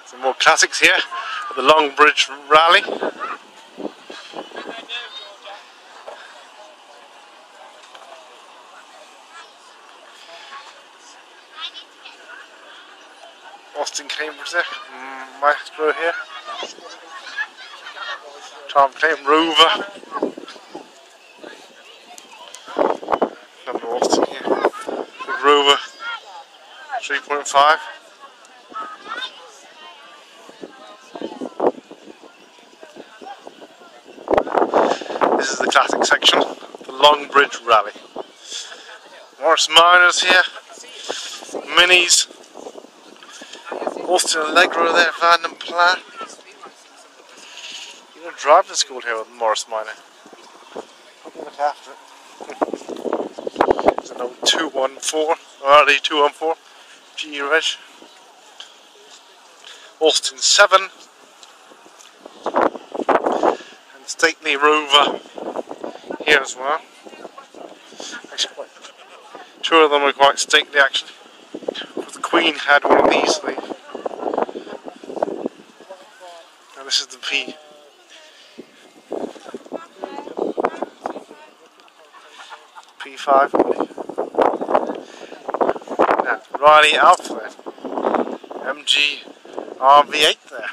Some more classics here at the Longbridge Rally. Austin Cambridge there, Maestro here. Tom Clayton Rover. Another Austin here. Big Rover 3.5. This is the classic section, the Longbridge Rally. Morris Minors here, Minis, Austin Allegro there, Van den Pla. You know, driving school here with Morris Minor. I'll look after it. There's an old 214, early 214, G Reg. Austin 7. And stately Rover here as well. Actually, two of them are quite stately actually. The Queen had one of these. And this is the P5. Yeah, Riley Alpha there. MG RV8 there.